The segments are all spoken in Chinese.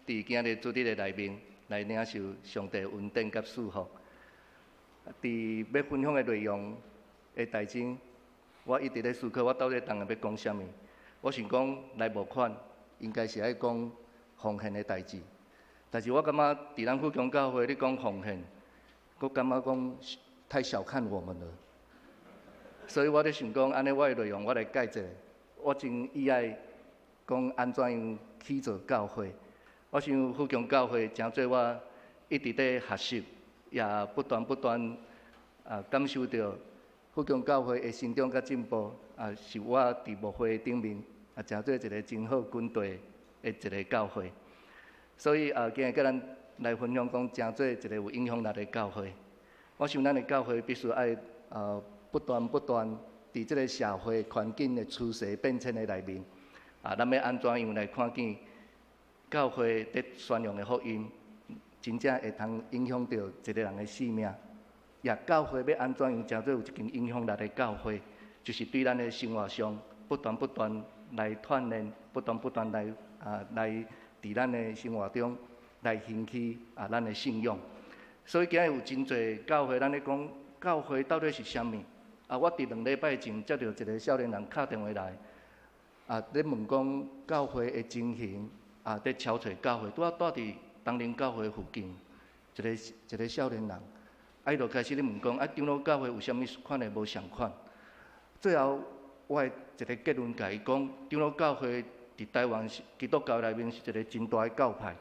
伫今日主日的内面来领受上帝恩典甲祝福。伫要分享的内容的代志，我一直咧思考，我到底当下要讲啥物？我想讲来募款，应该是爱讲奉献的代志。但是我感觉伫咱富强教会，你讲奉献，我感觉讲太小看我们了。所以我咧想讲，安尼我的内容我来解一下。我真意爱讲安怎样去做教会。我想富强教会真做我一直在学习，也不断感受到富强教会的成长甲进步，是我伫牧会顶面真做一个真好军队的一个教会。所以今日甲咱来分享讲，真做一个有影响力的教会。我想咱的教会必须爱不断伫这个社会环境的趋势变迁的内面，咱要安怎样来看见教会伫宣扬的福音，真正会通影响到一个人的性命。也教会要安怎样真做有一间影响力的教会，就是对咱的生活上不断来锻炼，不断来伫咱的生活中来兴起咱的信仰。所以今日有真侪教会，咱咧讲教会到底是啥物？我伫2礼拜前接到一个少年人打电话来，咧问讲教会的情形，咧敲找教会，拄仔住伫东林教会附近，一个少年人，伊就开始咧问讲，长老教会有啥物款的无相款？最后我的一个结论甲伊讲，长老教会伫台湾基督教内面是一个真大的教派，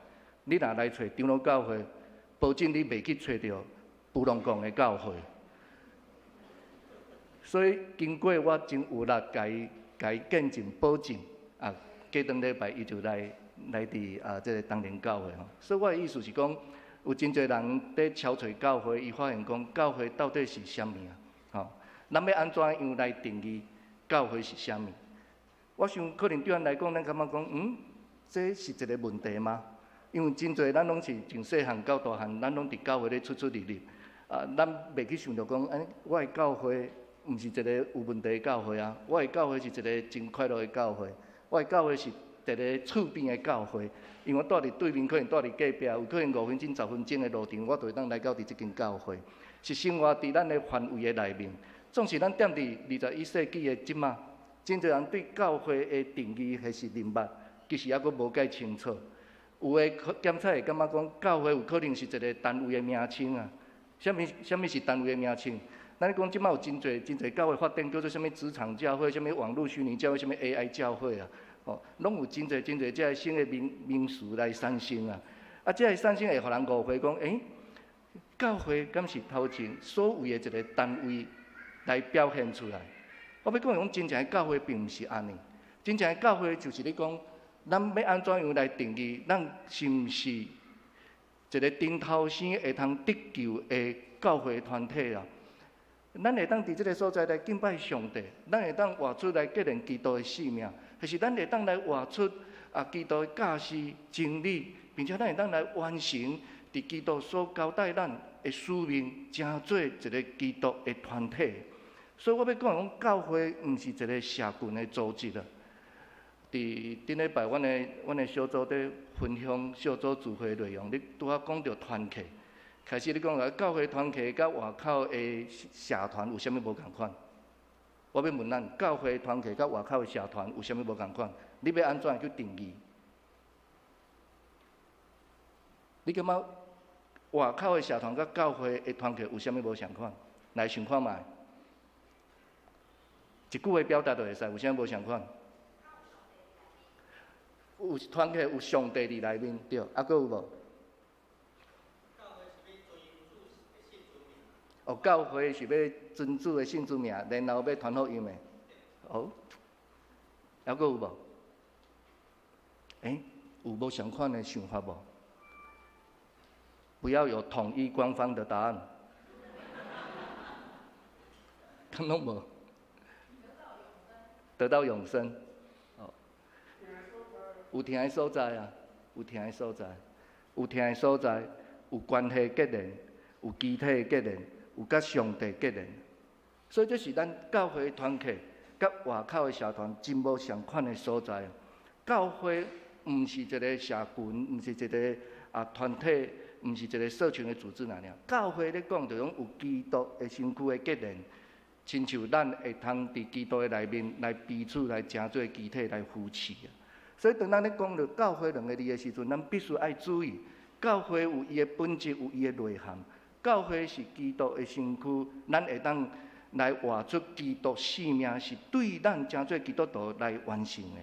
你若来找长老教会，保证你袂去找到布隆港的教会。所以经过我真有力甲伊见证保证，过两礼拜伊就来伫这个东林教会吼。所以我的意思是讲，有真侪人伫敲找教会，伊发现讲教会到底是啥物啊？咱要安怎样来定义教会是啥物？我想可能对咱来讲，咱感觉讲，这是一个问题吗？因为真侪咱拢是从细汉到大汉，咱拢伫教会咧出入入，咱袂去想到讲，我的教会毋是一个有问题的教会啊！我的教会是一个真快乐的教会，我的教会是伫咧厝边的教会，因为我住伫对面，可能住伫隔壁，有可能5分钟、10分钟的路程，我就会当来到伫即间教会，是生活伫咱的范围的内面。总是咱踮伫21世纪的即马，真侪人对教会的定义还是认捌，其实还阁无解清楚。有的检测会感觉讲，教会有可能是一个单位的名称啊。啥物是单位的名称？咱讲即摆有真侪教会发展叫做啥物职场教会、啥物网络虚拟教会、啥物 AI 教会啊，拢有真侪这新的名词来产生啊。这个产生会互人误会讲，教会敢是头前所谓的一个单位来表现出来？我要讲真正的教会并毋是安尼，真正的教会就是咧讲，咱要安怎样来定义，咱是毋是一个顶头生会通得救的教会团体啊？咱会当伫即个所在来敬拜上帝，咱会当活出来纪念基督的生命，还是咱会当来活出基督的教示真理，并且咱会当来完成伫基督所交代咱的使命，成做一个基督的团体。所以我要讲，教会毋是一个社群的组织啊。伫顶礼拜，阮的小组在分享小组聚会内容，你拄仔讲到团契。开始你讲教会团契甲外口的社团有啥物无共款？我要问咱，教会团契甲外口的社团有啥物无共款？你要安怎去定义？你感觉外口的社团甲教会的团契有啥物无相款？来想看觅，一句话表达就会使，有啥物无相款？有团契有上帝伫内面，对，还佫有无？教会是要尊主的信主名，然后要传福音的。还佫有无？有无相款的想法无？不要有统一官方的答案。看拢无？得到永生。有听的所在啊，有听的所在，有听的所在，有关系结连，有肢体的结连。有甲上帝结连，所以这是咱教会团契甲外口的社团真无相款的所在。教会毋是一个社群，毋是一个团体，毋是一个社群的组织尔。教会咧讲，就讲有基督的身躯的结连，亲像咱会通伫基督的内面来彼此来成做肢体来扶持啊。所以当咱咧讲到教会两个字的时阵，咱必须爱注意，教会有伊的本质，有伊的内涵。教会是基督的身躯，咱会当来活出基督生命，是对咱成做基督徒来完成的。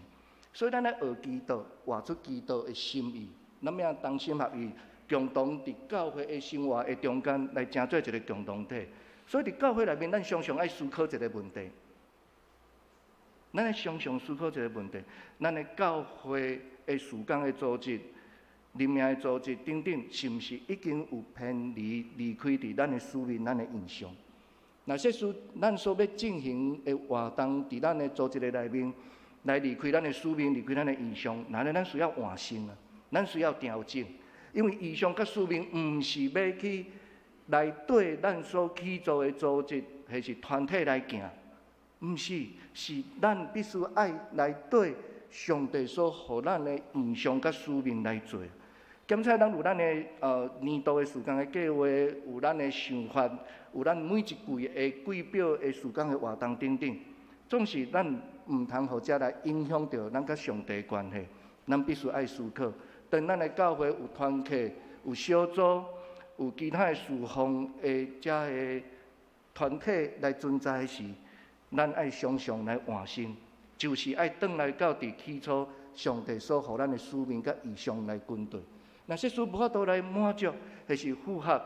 所以咱来学基督，活出基督的心意，咱要同心合意，共同伫教会的生活的中间来成做一个共同体。所以伫教会内面，咱常常爱思考一个问题。咱常常思考一个问题：咱的教会的事工的组织、灵命的组织等等，是毋是已经有偏离开伫咱的使命、咱的印象？若说咱所要进行的活动，伫咱的组织的内面，来离开咱的使命、离开咱的印象，那咱需要换新啊，咱需要调整，因为印象甲使命毋是要去来对咱所起造的组织还是团体来行。毋是，是咱必须爱来对上帝所予咱的印象甲使命来做。检查咱有咱的年度的事工的计划，有咱的想法，有咱每一季的季表的事工的活动等等。总是咱毋通互遮来影响到咱甲上帝的关系。咱必须爱思考，当咱的教会有团契、有小组、有其他的事项的遮的团体来存在时，咱爱常常来换新，就是爱转来到伫起初上帝所予咱的使命甲意向来军队。若说无法度来满足，还是符合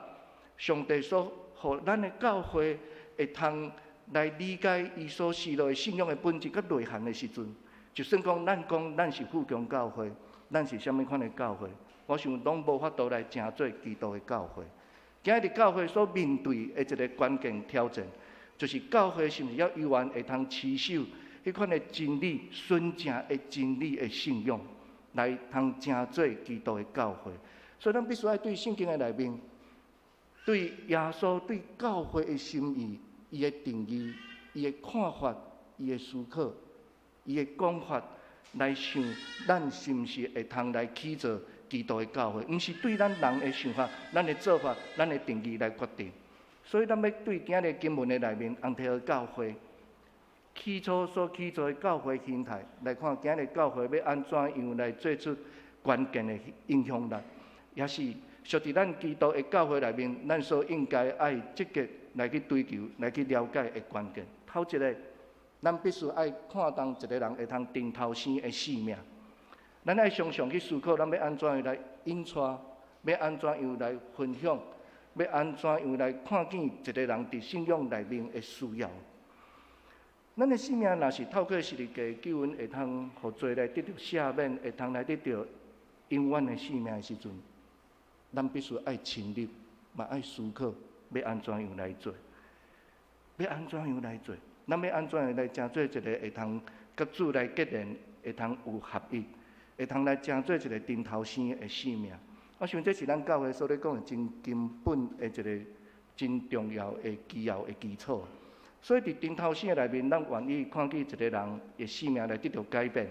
上帝所予咱的教会会通来理解伊所示落的信仰的本质甲内涵的时阵，就算讲咱是富强教会，咱是啥物款的教会，我想拢无法度来成做基督的教会。今日教会所面对的一个关键挑战。就是教会是毋是要永远会通持守迄款的真理、纯正的真理的信仰，来通成做基督的教会。所以咱必须要对圣经的内面、对耶稣、对教会的心意、伊的定义、伊的看法、伊的思考、伊的讲法来想，咱是毋是会通来起造基督的教会？毋是对咱人的想法、咱的做法、咱的定义来决定。所以，咱要对今日经文的内面，安提阿教会起初所起造的教会形态来看，今日教会要安怎样来做出关键的影响力，也是属伫咱基督的教会内面，咱所应该爱积极来去追求、来去了解的关键。头一个，咱必须爱看重一个人会通顶头生的使命。咱爱常常去思考，咱要安怎样来引带，要安怎样来分享。要安怎样来看见一个人伫信仰内面的需要？咱的生命若是透过十字架救恩，会通互罪来得到赦免，会通来得到永远的生命的时阵，咱必须爱深入，嘛爱思考，要安怎样来做？要安怎样来做？咱要安怎样来成做一个会通甲主来结连，会通有合一，会通来成做一个顶头生的生命？我想这是咱教会所咧讲的真根本的一个真重要的基要的基础。所以伫顶头生的内面，咱愿意看见一个人的生命来得到改变，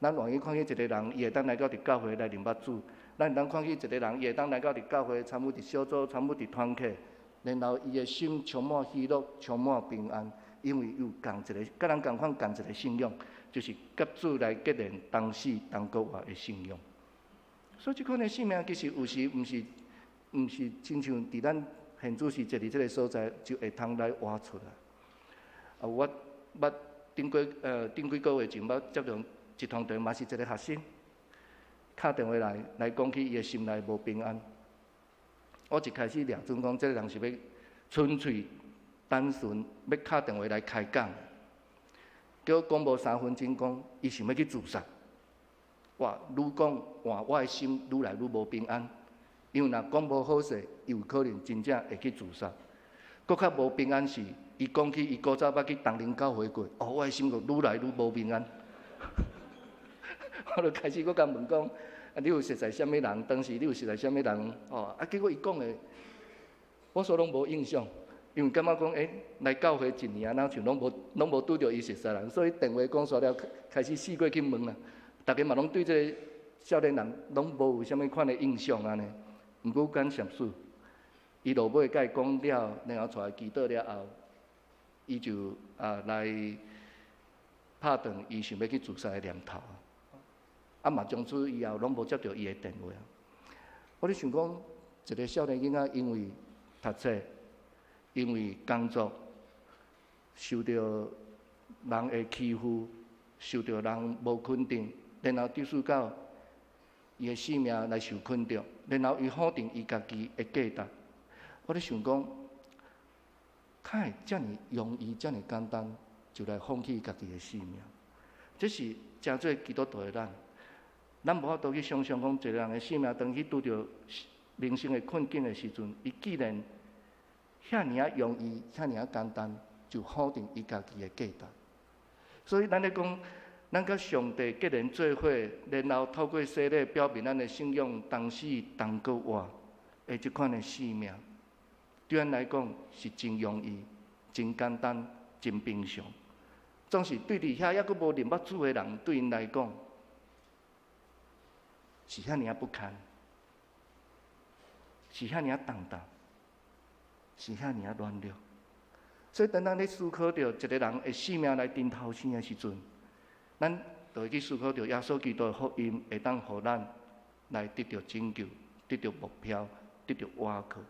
咱愿意看见一个人伊会当来到伫教会来领捌主，咱会当看见一个人伊会当来到伫教会参与伫小组、参与伫团契，然后伊的心充满喜乐、充满平安，因为有共一个甲咱共款共一个信仰，就是甲主来结连同死同国活的信仰。所以，即款的生命其实有时毋是亲像伫咱现主时坐伫即个所在就会通来活出来。我顶几个月前，捌接到一通电话，是一个学生敲电话来讲起伊的心内无平安。我一开始掠准讲，即个人是要纯粹单纯要敲电话来开讲，结果讲无3分钟，讲伊想要去自杀。哇！愈讲换我的心愈来愈无平安，因为若讲无好势，伊有可能真正会去自杀。搁较无平安是，伊讲起伊古早捌去东陵教会过，我的心就愈来愈无平安。我就开始搁甲问讲，你有熟悉啥物人？当时你有熟悉啥物人？结果伊讲的，我所拢无印象，因为感觉讲，来教会1年啊，哪像拢无拄着伊熟悉人，所以电话讲煞了，开始四过去问啦。大家嘛拢对这个少年人拢无有啥物款的印象安尼。毋过讲禅师，伊落尾甲伊讲了，然后带祈祷了后，伊就来拍断伊想要去自杀的念头。嘛从此以后拢无接到伊的电话。我咧想讲，一个少年囡仔因为读册，因为工作，受到人的欺负，受到人无肯定，然后致使到伊的性命来受困着，然后伊否定伊家己的价值。我咧想讲，敢会遮尔容易、遮尔简单，就来放弃家己的性命？这是诚做基督徒的咱。咱无法度去想象讲，一个人的性命当去拄着人生的困境的时阵，伊既然遐尔啊容易、遐尔啊简单，就否定伊家己的价值。所以咱咧讲，咱甲上帝结连做伙，然后透过洗礼表明咱的信仰，同死同搁活的即款的生命，对咱来讲是真容易、真简单、真平常。总是对伫遐抑阁无念捌主的人，对因来讲，是遐尔啊不堪，是遐尔啊动荡，是遐尔啊软弱。所以，当咱咧思考着一个人的生命来顶头生的时阵，咱就会去思考着耶稣基督的福音会当互咱来得到拯救、得到目标、得到依靠。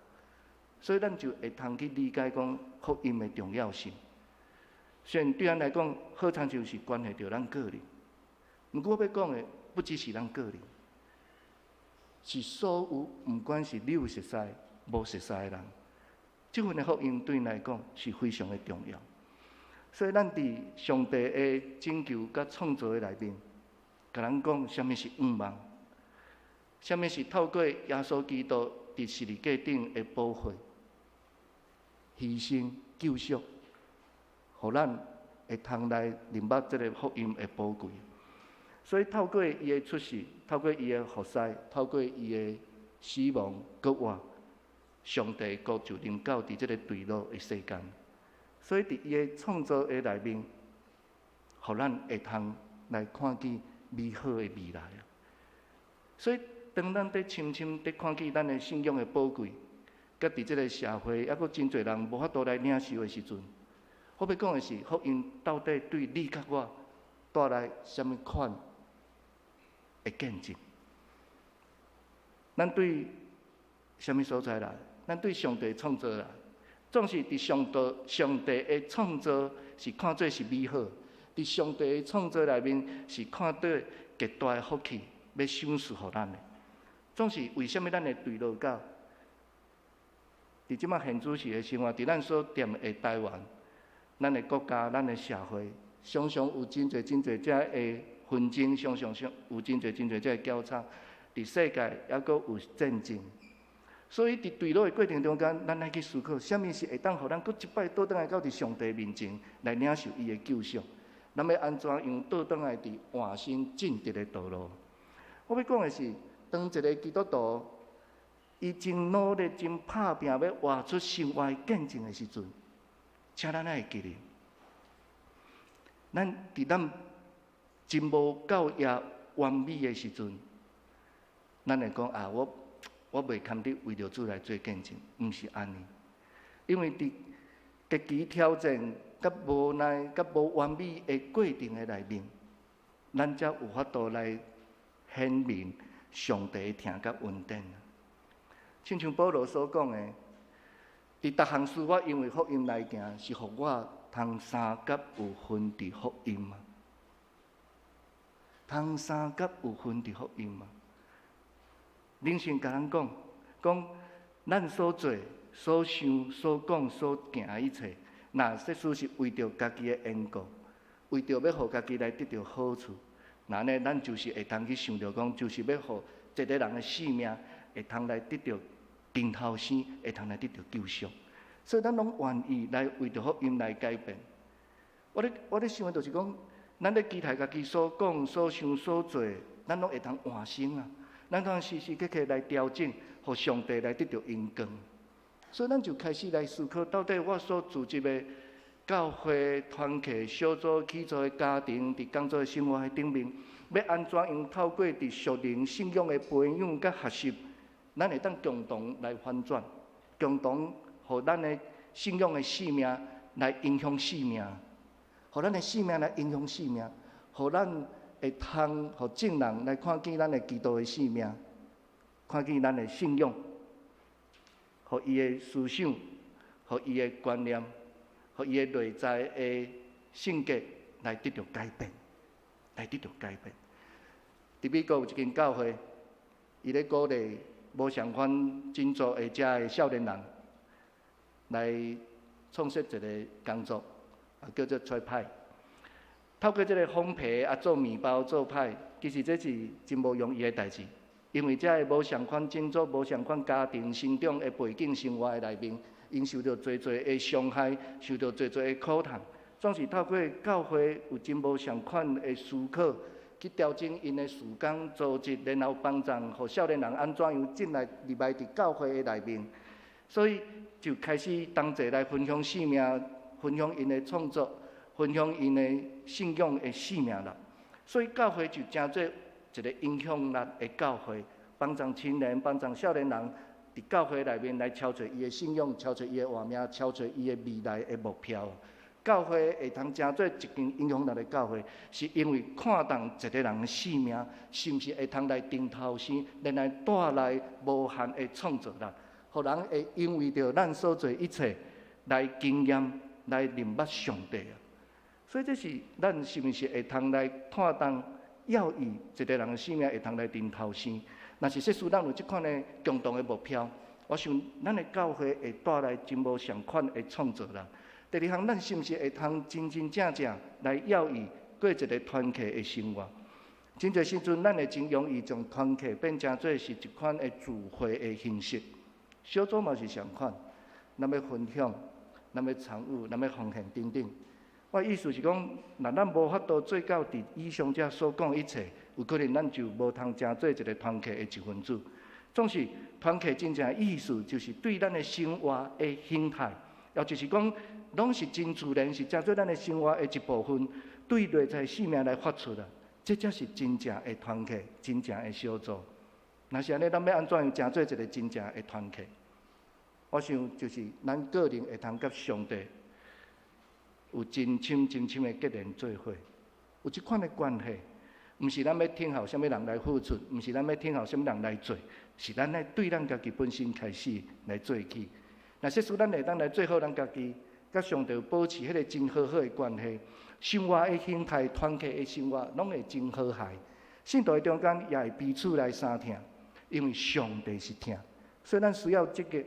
所以，咱就会通去理解讲福音的重要性。虽然对咱来讲，好亲像是关系到咱个人，不过我要讲的不只是咱个人。是所有，毋管是你有熟悉、无熟悉的人，这份的福音对因来讲是非常的重要。所以，咱伫上帝的拯救甲创造的内面，甲咱讲什么是愿望，什么是透过耶稣基督伫十字架顶的宝血、牺牲、救赎，互咱会通来明白这个福音的宝贵。所以透过伊的出世，透过伊的服侍，透过伊的死亡搁活，上帝国就临到伫这个堕落的世间。所以伫伊的创造的内面，互咱会通来看见美好的未来。所以当咱伫深深伫看见咱的信仰的宝贵，甲伫这个社会抑阁真侪人无法度来领受的时阵，我要讲的是福音到底对你甲我带来什么款的见证？咱对什么所在来？咱对上帝创造来，总是伫上帝的创造是看做是美好，伫上帝的创造内面是看到极大的福气，要赏赐予咱的。总是为什么咱会坠落到伫即马现主时的生活，伫咱所踮的台湾，咱的国家、咱的社会，常常有真侪遮的纷争，常常有真侪遮的交叉，伫世界抑阁有战争。所以伫坠落的过程中间，咱来去思考，什么是会当互咱搁一摆倒转来到伫上帝面前来领受伊的救赎？咱要安怎样倒转来伫换新正直的道路？我要讲的是，当一个基督徒，伊真努力、真拍拼要活出生活见证的时阵，请咱会记哩，咱伫咱真无够也完美的时阵，咱会讲我袂堪得为着主来做见证，毋是安尼。因为伫极其挑战、甲无奈、甲无完美的过程的内面，咱才有法度来显明上帝的疼甲恩典。亲像保罗所讲的，伫逐项事我因为福音来行，是互我通三甲有份伫福音嘛？通三甲有份伫福音嘛？灵性甲咱讲，咱所做、所想、所讲、所行的一切，若实属是为着家己的缘故，为着要互家己来得到好处，那呢，咱就是会通去想着讲，就是要互一个人的性命会通来得到顶头生，会通来得到救赎。所以咱拢愿意来为着福音来改变。我咧想的就是讲，咱咧期待家己所讲、所想、所做，咱拢会通换新啊。咱通时时刻刻来调整，互上帝来得到荣光。所以咱就开始来思考，到底我所组织的教会、团契、小组、起造的家庭，伫工作的生活顶面，要安怎样透过伫属灵信仰的培养甲学习，咱会当共同来翻转，共同互咱的信仰的生命来影响生命，互咱的生命来影响生命，互咱会通互众人来看见咱的基督的生命，看见咱的信仰，互伊的思想，互伊的观念。互伊的内在的性格来得到改变，来得到改变。伫美国有一间教会，伊咧鼓励无相关种族的遮的少年人来创设一个工作，叫做做派。透过这个烘焙做面包做派，其实这是真无容易的代志，因为遮个无相关种族、无相关家庭成长的背景、生活的内面。因受到侪的伤害，受到侪的苦痛，总是透过教会有真无相款的思考，去调整因的时间组织，然后帮助互少年人安怎样进来入来伫教会的内面，所以就开始同齐来分享生命，分享因的创作，分享因的信仰的生命力。所以教会就成做一个影响力的教会，帮助青年，帮助少年人。伫教会内面来敲锤伊的信仰，敲锤伊的活命，敲锤伊的未来的目标。教会会通成做一间影响力的教会，是因为看重一个人的生命，是毋是会通来顶头生，然来带来无限的创造力，互人会因为着咱所做一切来经验、来认捌上帝啊。所以这是咱是毋是会通来看重要义一个人的生命会通来顶头生。若是说使咱有即款的共同的目标，我想咱的教会会带来真无相款的创造力。第二项，咱是毋是会通真真正正来要义过一个团契的生活？真侪时阵，咱会真容易将团契变成做是一款的聚会的形式。小组嘛是相款，咱要分享，咱要参与，咱要奉献等等。我意思是讲，若咱无法度做到伫以上遮所讲一切。有可能咱就无通成做一个团契的一份子。总是团契真正意思，就是对咱的生活的形态，也就是讲，拢是真自然，是成做咱的生活的一部分，对内在生命来发出啦。这才是真正的团契，真正的小组。若是安尼，咱要安怎样成做一个真正的团契？我想就是咱个人会通甲上帝有真深真深的结连做伙，有即款的关系。毋是咱要听候啥物人来付出，毋是咱要听候啥物人来做，是咱来对咱家己本身开始来做起。若说咱会当来做好咱家己，甲上帝保持迄个真好的关系，生活的形态、团契的生活，拢会真和谐。信徒的中间也会彼此来相听，因为上帝是听，所以咱需要这个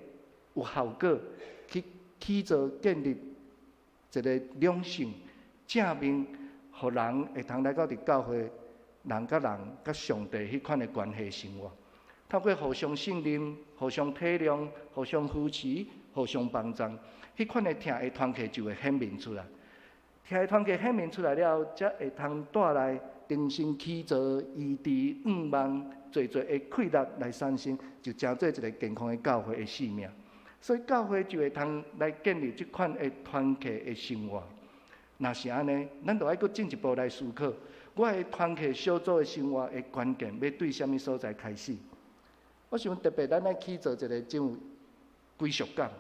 有效果去起造建立一个良性正面，互人会通来到伫教会。人甲人、甲上帝迄款的关系生活，透过互相信任、互相体谅、互相扶持、互相帮助，迄款的听的团契就会显明出来。听的团契显明出来了，才会通带来重新起造、医治、望、侪的快乐来产生，就成做一个健康的教会的生命。所以教会就会通来建立即款的团契的生活。若是安尼，咱就要搁进一步来思考。我的团契小组的生活的关键要对什么所在开始？我想特别咱来去做一个真有归属感、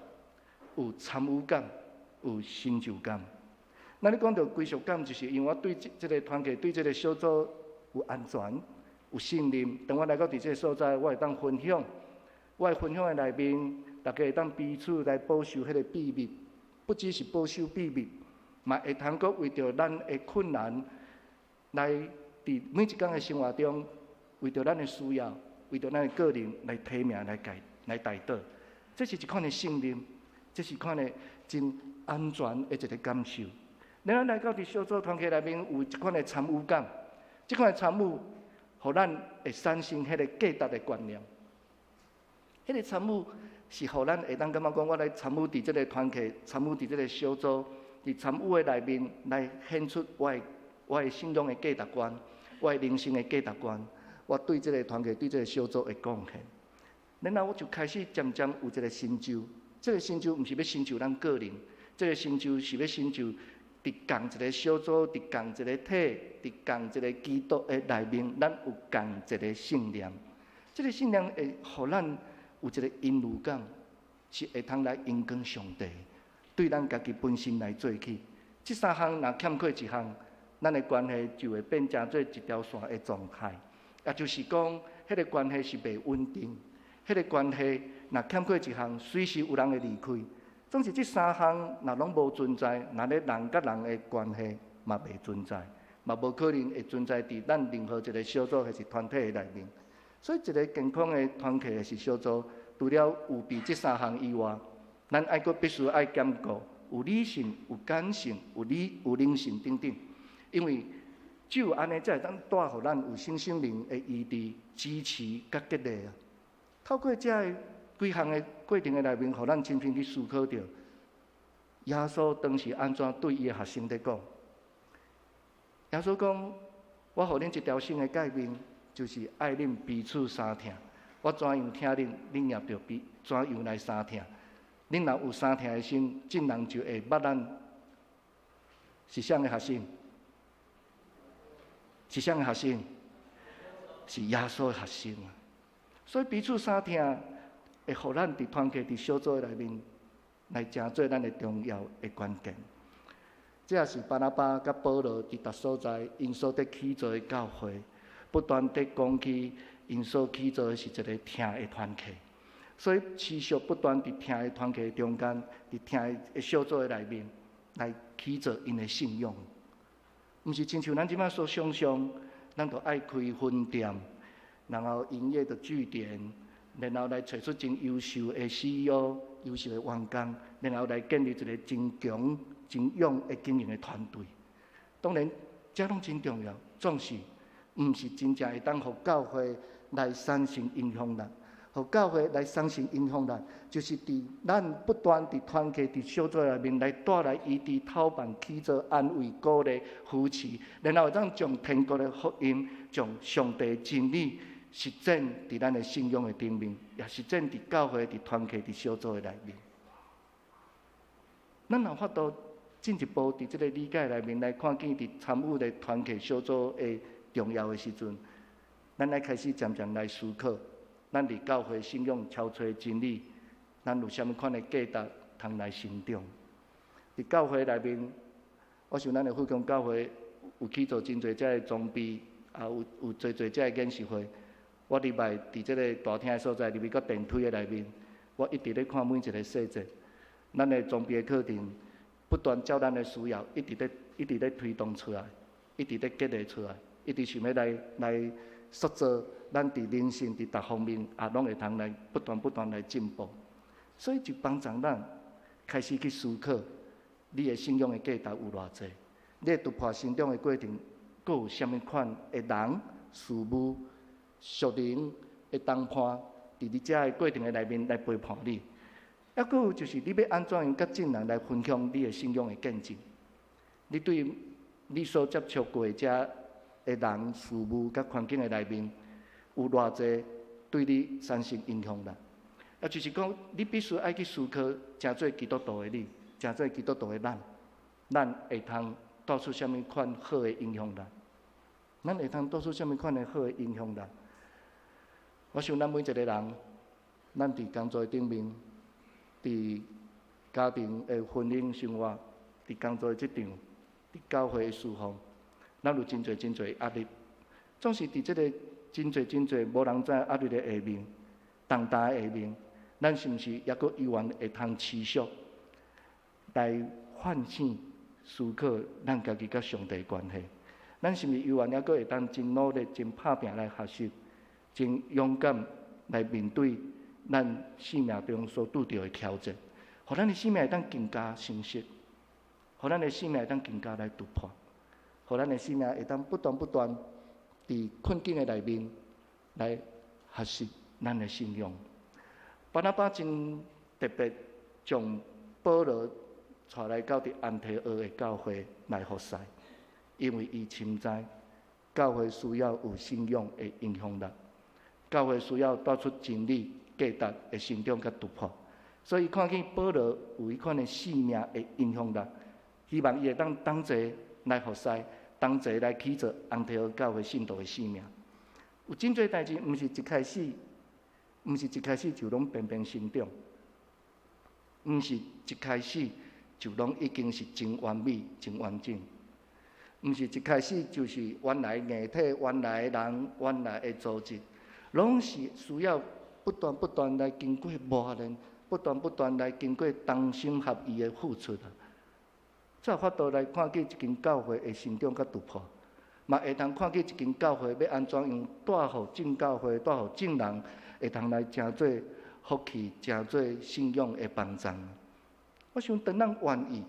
有参与感、有成就感。那你讲到归属感，就是因为我对这个团契、对这个小组有安全、有信任。当我来到伫这个所在，我会当分享，我的分享的内面，大家会当彼此来保守迄个秘密，不只是保守秘密，嘛会通阁为着咱的困难。来，伫每一天的生活中，为着咱的需要，为着咱的个人来提名、来带导，这是一款的信任，这是一款的真安全的一个感受。咱来到伫小组团契内面，有一款的参与感，这款的参与，互咱会产生迄个价值的观念。迄个参与是互咱会当感觉讲，我来参与伫这个团契，参与伫这个小组，伫参与的内面来显出我的信仰的价值观，我的人生的价值观，我对这个团契、对这个小组的贡献，然后我就开始渐渐有一个成就。这个成就毋是要成就咱个人，这个成就是要成就伫共一个小组、伫共一个体、伫共一个基督的内面，咱有共一个信念。这个信念会互咱有一个因路感，是会通来荣光上帝，对咱家己本身来做起。这三项若欠缺一项，咱的关系就会变成做一条线的状态，也就是讲，迄个关系是袂稳定。迄个关系若欠缺一项，随时有人会离开。总是这三项若拢无存在，那咧人甲人的关系嘛袂存在，嘛无可能会存在伫咱任何一个小组还是团体的内面。所以，一个健康的团体还是小组，除了有备这三项以外，咱还佫必须爱兼顾有理性、有感性、有灵性等等。因为只有安尼，才会当带互咱有生灵的医治、支持、甲激励啊。透过这几项的过程的内面，互咱深深去思考着，耶稣当时安怎对伊的学生在讲？耶稣讲：“我互恁一条新的诫命，就是爱恁彼此相疼。我怎样听恁，恁也着怎样来相疼。恁若有相疼的心，众人就会捌咱是啥的学生？是啥的学生？是耶稣的学生啊！所以彼此相疼，会互咱伫团契、伫小组内面来成做咱的重要的关键。这也是巴拿巴甲保罗伫逐所在因所得起造的教会，不断地讲起因所起造的是一个听的团契。所以持续不断伫听的团契中间，伫听的小组的内面来起造因的信仰。毋是亲像咱即摆所想象，咱着爱开分店，然后营业的据点，然后来找出真优秀的 CEO、优秀的员工，然后来建立一个真强、真勇的经营的团队。当然，这拢真重要，总是毋是真正会当互教会来产生影响力。互教会来产生影响力，就是伫咱不断伫团契、伫小组内面来带来医治、透办、起造、安慰、鼓励、扶持，然后咱将天国的福音、将上帝真理实践伫咱的信仰的顶面，也实践伫教会、伫团契、伫小组的内面。咱若法度进一步伫这个理解内面来看见伫参与的团契小组的重要的时阵，咱来开始渐渐来思考。咱伫教会信仰超出真理，咱有啥物款的价值通来成长？伫教会内面，我想咱的富强教会有起造真侪遮的装备，也有侪遮的演习会。我入来伫即个大厅的所在，入去到电梯的内面，我一直咧看每一个细节。咱的装备的课程不断照咱的需要，一直咧推动出来，一直咧激励出来，一直想要来塑造。咱伫人生伫各方面也拢会通来不断来进步，所以就帮助咱开始去思考，你的信仰的价值有偌济？你的突破成长的过程，佫有啥物款的人、事物、属灵的谈判，伫你遮的过程的内面来陪伴你？还佫有就是你要安怎样甲众人来分享你的信仰的见证？你对你所接触过遮的人、事物、甲环境的内面？有偌济对你产生影响力？也就是讲，你必须爱去思考，诚做基督徒的你，诚做基督徒的咱会通带出啥物款好的影响力？咱会通带出啥物款的好的影响力？我想咱每一个人，咱伫工作顶面，伫家庭的婚姻生活，伫工作的职场，伫教会的侍奉，咱有真侪压力，总是伫即个。真侪无人知压力的下面，重大的下面，咱是毋是也佫依然会通持续来唤醒、思考咱家己甲上帝的关系？咱是毋是依然也佫会当真努力、真拍拼来学习、真勇敢来面对咱生命中所拄着的挑战？互咱的生命会当更加成熟，互咱的生命会当更加来突破，互咱的生命会当不断。伫困境的内面来学习咱的信仰。巴拿巴真特别将保罗带来到伫安提阿的教会来服侍，因为伊深知教会需要有信仰的影响力，教会需要带出真理价值的成长甲突破，所以看见保罗有迄款的性命的影响力，希望伊会当齐来服侍，当齐来起做安提阿教会信徒的性命。有真侪代志，毋是一开始就拢平平生长，毋是一开始就拢已经是真完美、真完整，毋是一开始就是原来硬体、原来人、原来的组织，拢是需要不断来经过磨练，不断来经过同心合意的付出啊，才有法度来看见一间教会的成长甲突破。嘛会通看见一间教会要安怎样带互正教会、带互正人，会通来成做福气、成做信仰的帮助。我想，当咱愿意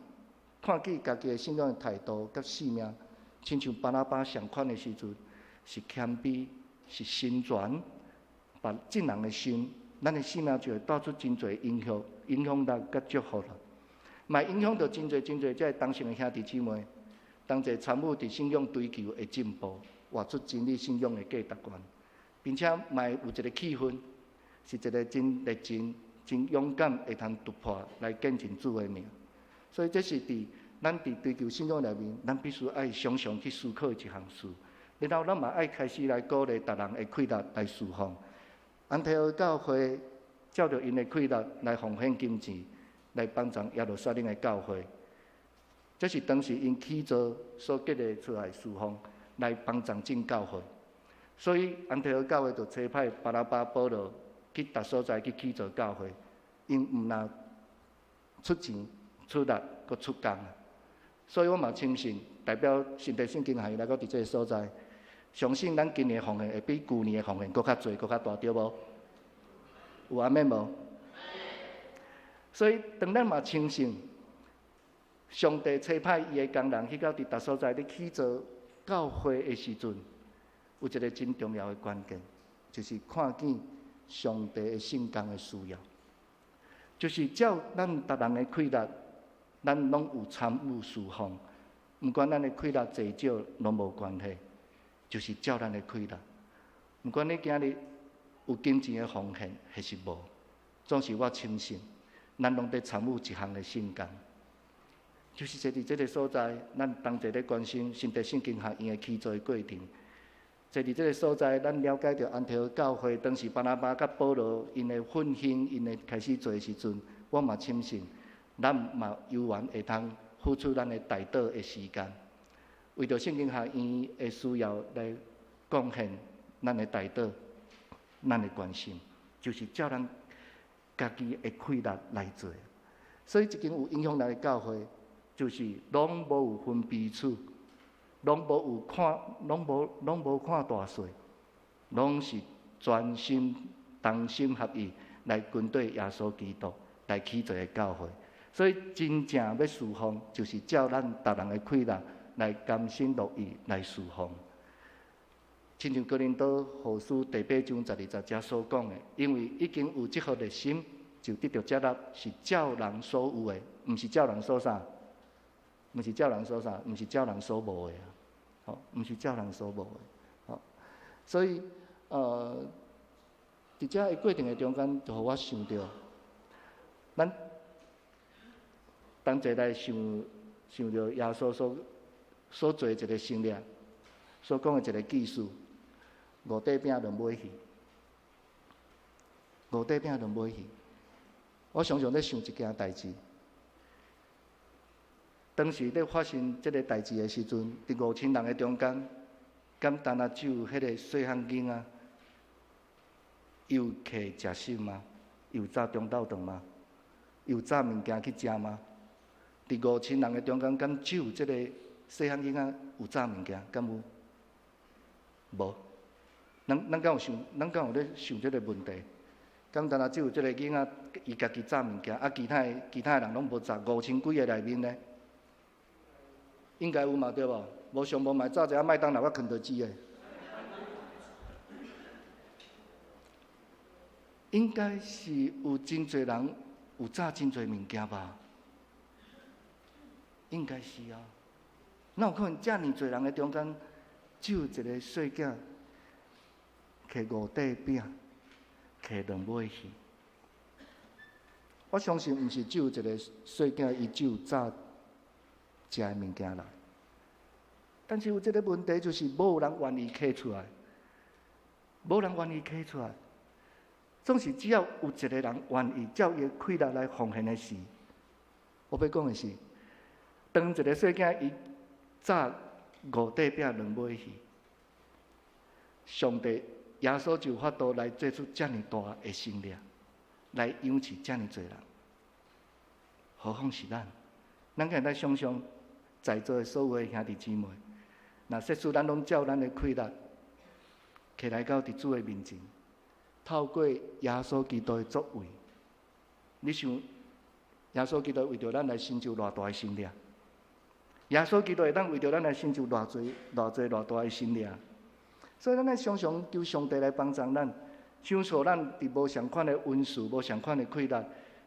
看见家己的信仰的态度甲性命，亲像巴拿巴上款的时阵，是谦卑，是心全，把正人的心，咱的性命就会带出真侪影响力甲祝福啦。嘛影响到真侪这当时的兄弟姊妹。同齐参与伫信仰追求的进步，活出真理信仰的价值观，并且嘛有一个气氛，是一个真热情、真勇敢，会通突破来见证主的名。所以这是咱伫追求信仰内面，咱必须爱常常去思考一项事，然后咱嘛爱开始来鼓励逐人的开力来侍奉。安提阿教会照着因的开力来奉献金钱，来帮助耶路撒冷的教会。这是当时因起造所结的出来事奉，来帮助正教会。所以安提阿教会就差派巴拿巴、保罗去逐所在去起造教会，因毋但出钱、出力、佮出工。所以我嘛相信，代表新地圣经学院来到伫这个所在，相信咱今年的奉献会比旧年的奉献佮较侪、佮较大，对无？有阿免无？所以当咱嘛相信。上帝差派伊的工人去到伫逐所在咧起造教会的时阵，有一个真重要的关键，就是看见上帝的圣工的需要，就是照咱逐人的气力，咱拢有参与侍奉，毋管咱的气力济少拢无关系，就是照咱的气力，毋管你今日有金钱的奉献还是无，总是我相信，咱拢在参与一项的圣工。就是坐伫这个所在，咱同齐咧关心新地圣经学院的起造的过程。坐伫这个所在，咱了解到安提阿教会当时巴拿巴甲保罗因的奋兴，因的开始做的时阵，我嘛深信，咱嘛有缘会通付出咱的大道的时间，为着圣经学院的需要来贡献咱的大道，咱的关心，就是照咱家己的气力来做。所以，一间有影响力的教会。就是拢无有分彼此，拢无看大小，拢是专心同心合意来跟对耶稣基督来起造的教会。所以真正要侍奉，就是照咱逐人的气力来甘心乐意来侍奉。亲像哥林多后书第8章12节遮所讲的，因为已经有这号热心，就得到接纳，是照人所有的，毋是照人所啥。毋是照人所啥，毋是照人所无的啊！好，毋是照人所无的。好，所以伫遮个过程的中间，就互我想到，咱同齐来想到耶稣所做一个胜利，所讲的一个技术，5块饼2尾鱼，5块饼2尾鱼。我常常咧想一件代志。当时咧发生即个代志的时阵，伫5000人的中间，敢单啊只有迄个细汉囡仔，又客食食吗？又炸中昼顿吗？又炸物件去食吗？伫5000人的中间，敢只有即个细汉囡仔有炸物件？敢有？无。咱敢有咧想即个问题？敢单啊只有即个囡仔伊家己炸物件，啊其他的人拢无炸？5000几个内面呢？应该有嘛，对无？无上无买炸一下麦当劳、肯德基的，应该是有真侪人有炸真侪物件吧？应该是啊。哪有可能遮尔侪人的中间，只有一个细囝摕5块饼，摕2尾鱼？我相信毋是只有一个细囝，伊只有早食的物件来。但是有一个问题，就是无人愿意摕出来，无人愿意摕出来。总是只要有一个人愿意照伊的气力来奉献的时，我要讲的是，当一个细囝伊早5块饼2尾鱼，上帝耶稣就有法度来做出遮尔大的心力，来养起遮尔侪人。何况是咱？咱敢来想想，在座的所有的兄弟姊妹，若说出咱拢照咱的气力，起来到伫主的面前，透过耶稣基督的作为，你想，耶稣基督为着咱来成就偌大的心力？耶稣基督会当为着咱来成就偌大的心力？所以咱来常常求上帝来帮助咱，想错咱伫无相款的温顺、无相款的气力，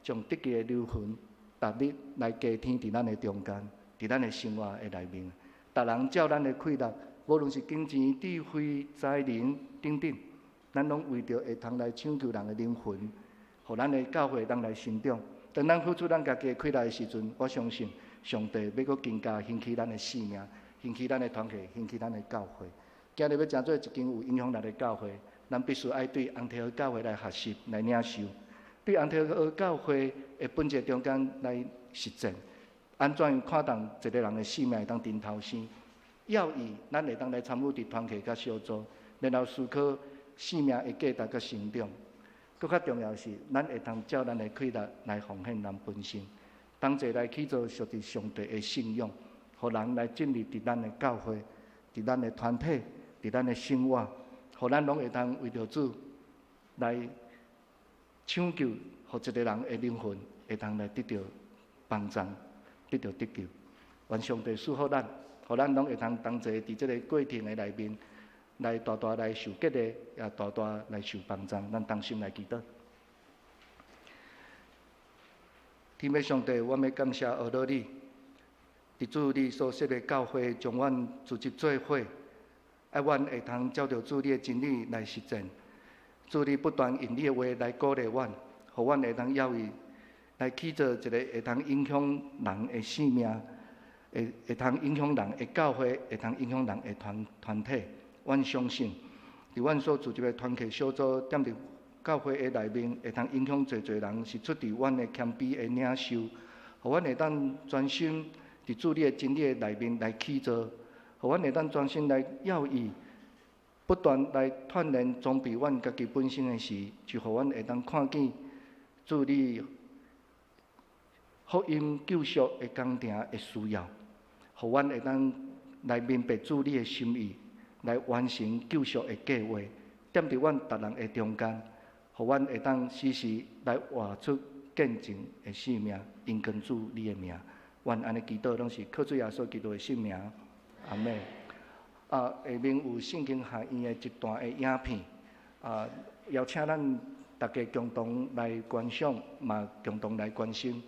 将得救的流魂，逐日来加添伫咱的中间，伫咱的生活的内面。逐人照咱的气力，无论是金钱、智慧、才能等等，咱拢为着会通来抢救人的灵魂，互咱的教会当来成长。当咱付出咱家己的气力的时阵，我相信上帝要阁更加兴起咱的性命，兴起咱的团契，兴起咱的教会。今日要成做一间有影响力的教会，咱必须爱对安提阿教会来学习、来领受，对安提阿教会的本质中间来实践，安怎样看重一个人的性命会当顶头先，要义咱会当来参与伫团契甲小组，然后思考性命的价值甲成长。搁较重要的是，咱会通照咱的气力来奉献咱本身，同齐来去做属于上帝的信仰，互人来进入伫咱的教会、伫咱的团体。伫咱的生活，互咱拢会当为着主来抢救，互一个人的灵魂会当来得到帮助，得到得救。愿上帝赐福咱，互咱拢会当同齐伫这个过程的内面，来大大来受激励，也大大来受帮助。咱同心来祈祷。天父上帝，我们感谢阿罗你，伫主你所设的教会，将阮组织做伙。爱阮会通照着主你的真理来实践，主你不断用你的话来鼓励阮，互阮会通要伊来去做一个会通影响人的生命，会通影响人的教会，会通影响人的团体。阮相信，伫阮所组织的团契小组，踮伫教会的内面，会通影响侪人，是出伫阮的谦卑的领袖，互阮会当专心伫主你的真理的内面来去做。互阮会当专心来要义，不断来锻炼装备阮家己本身的时，就互阮会当看见主你福音救赎的工程的需要，互阮会当来明白主你的心意，来完成救赎的计划，踮伫阮逐人的中间，互阮会当时时来活出见证的生命，因跟主你的名，愿安尼祈祷拢是靠主耶稣基督的圣名。阿妹，下面有圣经学院的一段的影片，邀请咱大家共同来观赏，嘛共同来关心。